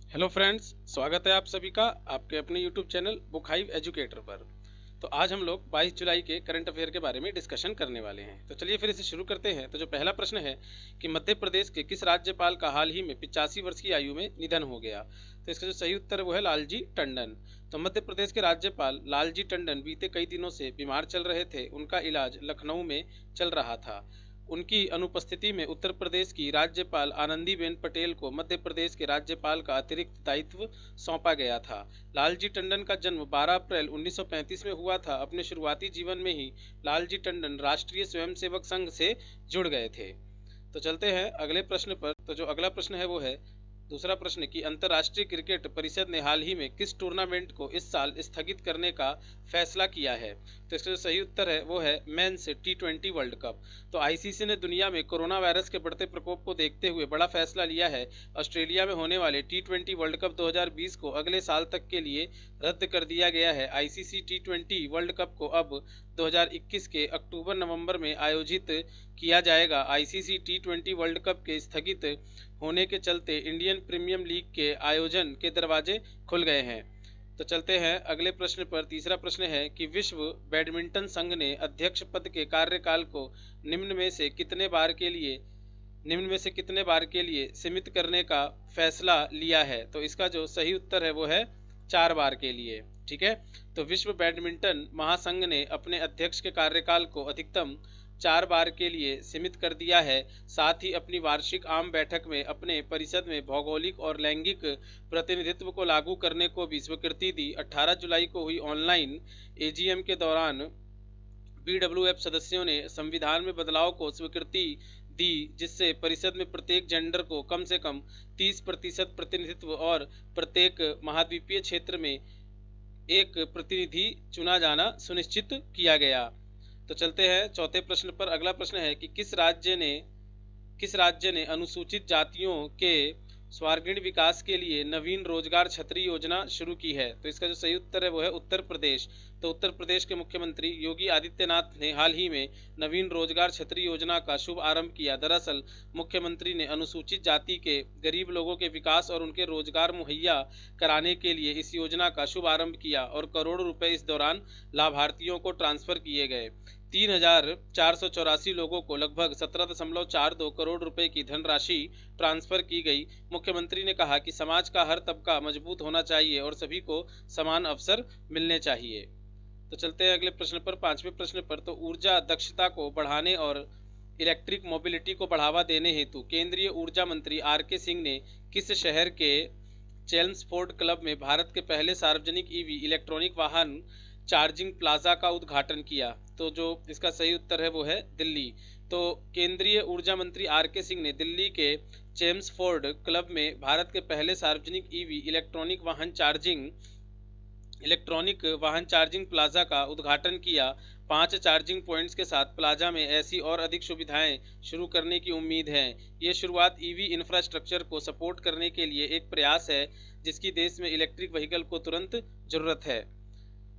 Hello friends, स्वागत है आप सभी का आपके अपने YouTube channel book hive educator पर। तो आज हम लोग 22 जुलाई के करंट अफेयर के बारे में डिस्कशन करने वाले हैं। तो चलिए फिर इसे शुरू करते हैं। तो जो पहला प्रश्न है कि मध्य प्रदेश के किस राज्यपाल का हाल ही में 85 वर्ष की आयु में निधन हो गया। तो इसका जो सही उत्तर है वो है लालजी टंडन। तो मध्य प्रदेश के राज्यपाल लालजी टंडन बीते कई दिनों से बीमार चल रहे थे। उनका इलाज लखनऊ में चल रहा था। उनकी अनुपस्थिति में उत्तर प्रदेश की राज्यपाल आनंदीबेन पटेल को मध्य प्रदेश के राज्यपाल का अतिरिक्त दायित्व सौंपा गया था। लालजी टंडन का जन्म 12 अप्रैल 1935 में हुआ था। अपने शुरुआती जीवन में ही लालजी टंडन राष्ट्रीय स्वयंसेवक संघ से जुड़ गए थे। तो चलते हैं अगले प्रश्न पर। तो जो अगला प्रश्न है वो है दूसरा प्रश्न कि अंतर्राष्ट्रीय क्रिकेट परिषद ने हाल ही में किस टूर्नामेंट को इस साल स्थगित करने का फैसला किया है। तो इसका जो सही उत्तर है वो है मेंस T20 वर्ल्ड कप। तो आईसीसी ने दुनिया में कोरोना वायरस के बढ़ते प्रकोप को देखते हुए बड़ा फैसला लिया है। ऑस्ट्रेलिया में होने वाले T20 वर्ल्ड कप 2020 को अगले साल तक के लिए रद्द कर दिया गया है। आईसीसी T20 वर्ल्ड कप को अब 2021 के अक्टूबर नवंबर में आयोजित किया जाएगा। आईसीसी T20 वर्ल्ड कप के स्थगित होने के चलते इंडियन प्रीमियर लीग के आयोजन के दरवाजे खुल गए हैं। तो चलते हैं अगले प्रश्न पर। तीसरा प्रश्न है कि विश्व बैडमिंटन संघ ने अध्यक्ष पद के कार्यकाल को निम्न में से कितने बार के लिए सीमित करने का फैसला लिया है। तो इसका जो सही उत्तर है वो है 4 बार के लिए। ठीक है। तो विश्व बैडमिंटन महासंघ ने अपने अध्यक्ष के कार्यकाल को अधिकतम 4 बार के लिए सीमित कर दिया है। साथ ही अपनी वार्षिक आम बैठक में अपने परिषद में भौगोलिक और लैंगिक प्रतिनिधित्व को लागू करने को भी स्वीकृति दी। 18 जुलाई को हुई ऑनलाइन एजीएम के दौरान बीडब्ल्यूएफ सदस्यों ने संविधान में बदलाव को स्वीकृति दी, जिससे परिषद में प्रत्येक जेंडर को कम से कम 30% प्रतिनिधित्व और प्रत्येक महाद्वीपीय क्षेत्र में एक प्रतिनिधि चुना जाना सुनिश्चित किया गया। तो चलते हैं चौथे प्रश्न पर। अगला प्रश्न है कि किस राज्य ने अनुसूचित जातियों के सर्वांगीण विकास के लिए नवीन रोजगार छतरी योजना शुरू की है। तो इसका जो सही उत्तर है वो है उत्तर प्रदेश। तो उत्तर प्रदेश के मुख्यमंत्री योगी आदित्यनाथ ने हाल ही में नवीन रोजगार छतरी योजना का शुभ आरंभ किया। दरअसल मुख्यमंत्री ने अनुसूचित जाति के गरीब लोगों के विकास और उनके रोजगार मुहैया कराने के लिए इस योजना का शुभ आरंभ किया और करोड़ों रुपए इस दौरान लाभार्थियों को ट्रांसफर किए गए। 3,484 लोगों को लगभग 17.42 करोड़ रुपए की धनराशि ट्रांसफर की गई। मुख्यमंत्री ने कहा कि समाज का हर तबका मजबूत होना चाहिए और सभी को समान अवसर मिलने चाहिए। तो चलते हैं अगले प्रश्न पर, पांचवें प्रश्न पर। तो ऊर्जा दक्षता को बढ़ाने और इलेक्ट्रिक मोबिलिटी को बढ़ावा देने हेतु केंद्रीय ऊर्जा मंत्री आर.के. सिंह ने किस शहर के चेल्मसफोर्ड क्लब में भारत के पहले सार्वजनिक ईवी इलेक्ट्रॉनिक वाहन चार्जिंग प्लाजा का उद्घाटन किया। तो जो इसका सही उत्तर है वो है दिल्ली। तो केंद्रीय ऊर्जा मंत्री आर.के. सिंह ने दिल्ली के चेम्सफोर्ड क्लब में भारत के पहले सार्वजनिक ईवी इलेक्ट्रॉनिक वाहन चार्जिंग प्लाजा का उद्घाटन किया। 5 चार्जिंग पॉइंट्स के साथ प्लाजा में ऐसी और अधिक सुविधाएं शुरू करने की उम्मीद है। ये शुरुआत ईवी इंफ्रास्ट्रक्चर को सपोर्ट करने के लिए एक प्रयास है, जिसकी देश में इलेक्ट्रिक व्हीकल को तुरंत जरूरत है।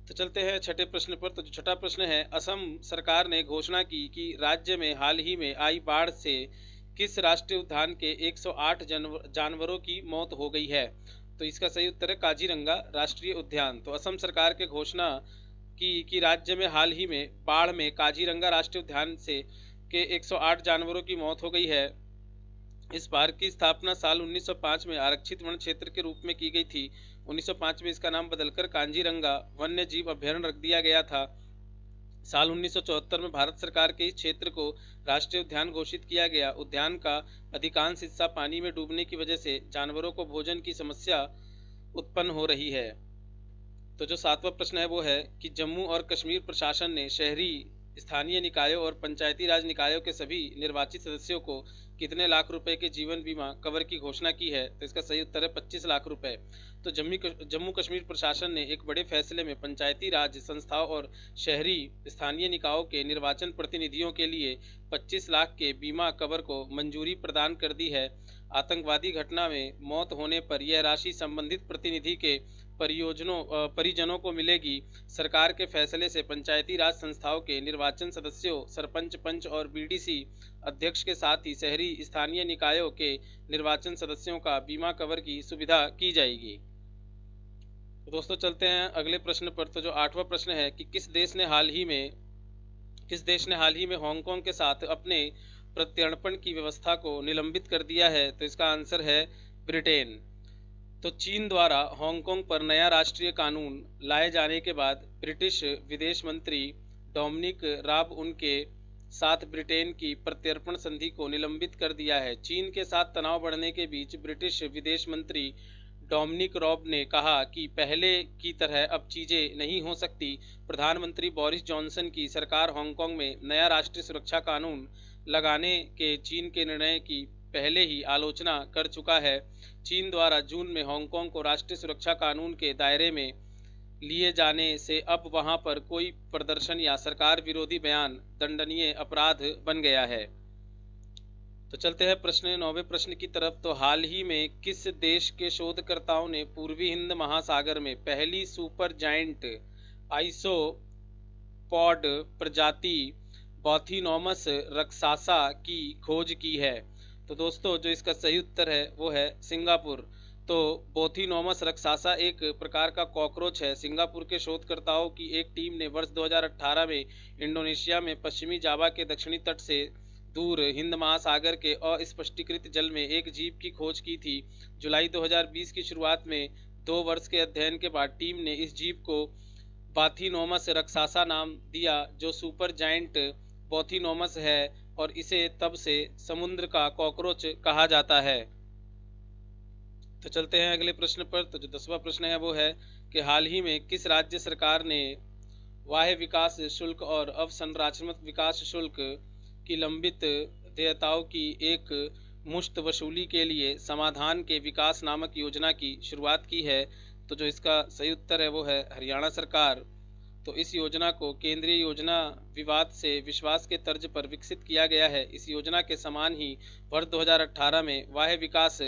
तो चलते हैं छठे प्रश्न पर। तो जो छठा प्रश्न है, असम सरकार ने घोषणा की कि राज्य में हाल ही में आई बाढ़ से किस राष्ट्रीय उद्यान के 108 जानवरों की मौत हो गई है। तो इसका सही उत्तर है काजीरंगा राष्ट्रीय उद्यान। तो असम सरकार के घोषणा की कि राज्य में हाल ही में बाढ़ में काजीरंगा राष्ट्रीय उद्यान से के 108 जानवरों की मौत हो गई है। इस पार्क की स्थापना साल 1905 में आरक्षित वन क्षेत्र के रूप में की गई थी। 1905 में इसका नाम बदलकर काजीरंगा वन्य जीव अभ्यारण्य रख दिया गया था। साल 1974 में भारत सरकार के इस क्षेत्र को राष्ट्रीय उद्यान घोषित किया गया। उद्यान का अधिकांश हिस्सा पानी में डूबने की वजह से जानवरों को भोजन की समस्या उत्पन्न हो रही है। तो जो सातवां प्रश्न है वो है कि जम्मू और कश्मीर प्रशासन ने शहरी स्थानीय निकायों और पंचायती राज निकायों के सभी निर्वाचित सदस्यों को कितने लाख रुपए के जीवन बीमा कवर की घोषणा की है। तो इसका सही उत्तर है 25 लाख रुपए। तो जम्मू कश्मीर प्रशासन ने एक बड़े फैसले में पंचायती राज संस्थाओं और शहरी स्थानीय निकायों के निर्वाचन प्रतिनिधियों के लिए 25 लाख के बीमा कवर को मंजूरी प्रदान कर दी है। आतंकवादी घटना में मौत होने पर यह राशि संबंधित प्रतिनिधि के परिजनों को मिलेगी। सरकार के फैसले से पंचायती राज संस्थाओं के निर्वाचन सदस्यों, सरपंच, पंच और बीडीसी अध्यक्ष के साथ ही शहरी स्थानीय निकायों के निर्वाचन सदस्यों का बीमा कवर की सुविधा की जाएगी। तो दोस्तों चलते हैं अगले प्रश्न पर। तो जो 8वां प्रश्न है कि किस देश ने हाल ही में हांगकांग के साथ अपने प्रत्यर्पण की व्यवस्था को निलंबित कर दिया है? तो इसका आंसर है ब्रिटेन। तो चीन द्वारा हांगकांग पर नया राष्ट्रीय कानून लाए जाने के बाद ब्रिटिश विदेश मंत्री डोमिनिक राब उनके साथ ब्रिटेन की प्रत्यर्पण संधि को निलंबित कर दिया है। चीन के साथ तनाव बढ़ने के बीच ब्रिटिश विदेश मंत्री डोमिनिक रॉब ने कहा कि पहले की तरह अब चीजें नहीं हो सकती। प्रधानमंत्री बोरिस जॉनसन की सरकार हांगकांग में नया राष्ट्रीय सुरक्षा कानून लगाने के चीन के निर्णय की पहले ही आलोचना कर चुका है। चीन द्वारा जून में हांगकांग को राष्ट्रीय सुरक्षा कानून के दायरे में लिए जाने से अब वहां पर कोई प्रदर्शन या सरकार विरोधी बयान दंडनीय अपराध बन गया है। तो चलते हैं 9वें प्रश्न की तरफ। तो हाल ही में किस देश के शोधकर्ताओं ने पूर्वी हिंद महासागर में पहली सुपर जायंट आइसोपॉड प्रजाति बॉथिनोमस रक्सासा की खोज की है? तो दोस्तों जो इसका सही उत्तर है वो है सिंगापुर। तो बोथिनोमस रक्सासा एक प्रकार का कॉकरोच है। सिंगापुर के शोधकर्ताओं की एक टीम ने वर्ष 2018 में इंडोनेशिया में पश्चिमी जावा के दक्षिणी तट से दूर हिंद महासागर के अस्पष्टीकृत जल में एक जीव की खोज की थी। जुलाई 2020 की शुरुआत में 2 वर्ष के अध्ययन के बाद टीम ने इस जीव को बाथिनोमस रक्सासा नाम दिया, जो सुपर जायंट बोथिनोमस है और इसे तब से समुद्र का कॉकरोच कहा जाता है। तो चलते हैं अगले प्रश्न पर। तो जो 10वां प्रश्न है वो है कि हाल ही में किस राज्य सरकार ने बाह्य विकास शुल्क और अवसंरचनात्मक विकास शुल्क की लंबित देयताओं की एक मुश्त वसूली के लिए समाधान के विकास नामक योजना की शुरुआत की है? तो जो इसका सही उत्तर है वो है हरियाणा सरकार। तो इस योजना को केंद्रीय योजना विवाद से विश्वास के तर्ज पर विकसित किया गया है। इस योजना के समान ही वर्ष 2018 में बाह्य विकास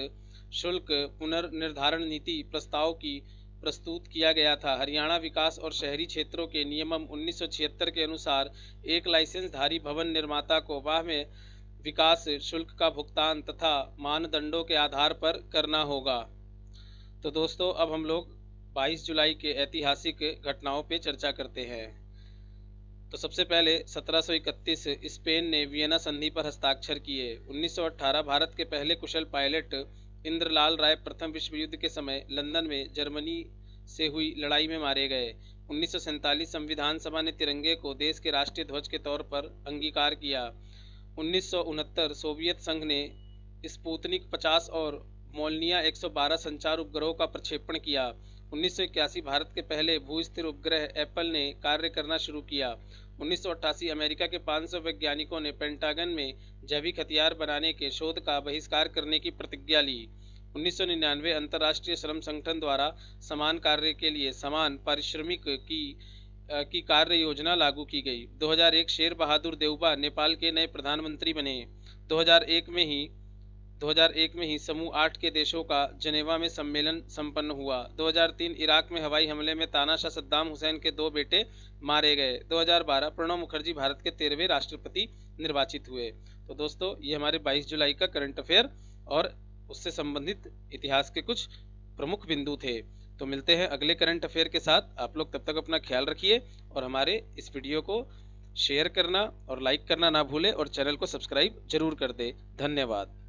शुल्क पुनर्निर्धारण नीति प्रस्ताव की प्रस्तुत किया गया था। हरियाणा विकास और शहरी क्षेत्रों के नियमम 1976 के अनुसार एक लाइसेंसधारी भवन निर्माता को बाह्य विकास शुल्क का भुगतान तथा मानदंडों के आधार पर करना होगा। तो दोस्तों अब हम लोग 22 जुलाई के ऐतिहासिक घटनाओं पे चर्चा करते हैं। तो सबसे पहले 1731 स्पेन ने वियना संधि पर हस्ताक्षर किए। 1918 भारत के पहले कुशल पायलट इंद्रलाल राय प्रथम विश्व युद्ध के समय लंदन में जर्मनी से हुई लड़ाई में मारे गए। 1947 संविधान सभा ने तिरंगे को देश के राष्ट्रीय ध्वज के तौर पर अंगीकार किया। 1969 सोवियत संघ ने स्पुतनिक 50 और मोलनिया 112 संचार उपग्रहों का प्रक्षेपण किया। 1981 भारत के पहले भूस्थिर उपग्रह एप्पल ने कार्य करना शुरू किया। 1988 अमेरिका के 500 वैज्ञानिकों ने पेंटागन में जैविक हथियार बनाने के शोध का बहिष्कार करने की प्रतिज्ञा ली। 1999 अंतर्राष्ट्रीय श्रम संगठन द्वारा समान कार्य के लिए समान पारिश्रमिक की कार्य योजना लागू की गई। 2001 शेर बहादुर देउबा नेपाल के नए प्रधानमंत्री बने। 2001 में ही समूह 8 के देशों का जनेवा में सम्मेलन संपन्न हुआ। 2003 इराक में हवाई हमले में तानाशाह सद्दाम हुसैन के 2 बेटे मारे गए। 2012 प्रणब मुखर्जी भारत के 13वें राष्ट्रपति निर्वाचित हुए। तो दोस्तों ये हमारे 22 जुलाई का करंट अफेयर और उससे संबंधित इतिहास के कुछ प्रमुख बिंदु थे। तो मिलते हैं अगले करंट अफेयर के साथ। आप लोग तब तक अपना ख्याल रखिए और हमारे इस वीडियो को शेयर करना और लाइक करना ना भूलें और चैनल को सब्सक्राइब जरूर कर दें। धन्यवाद।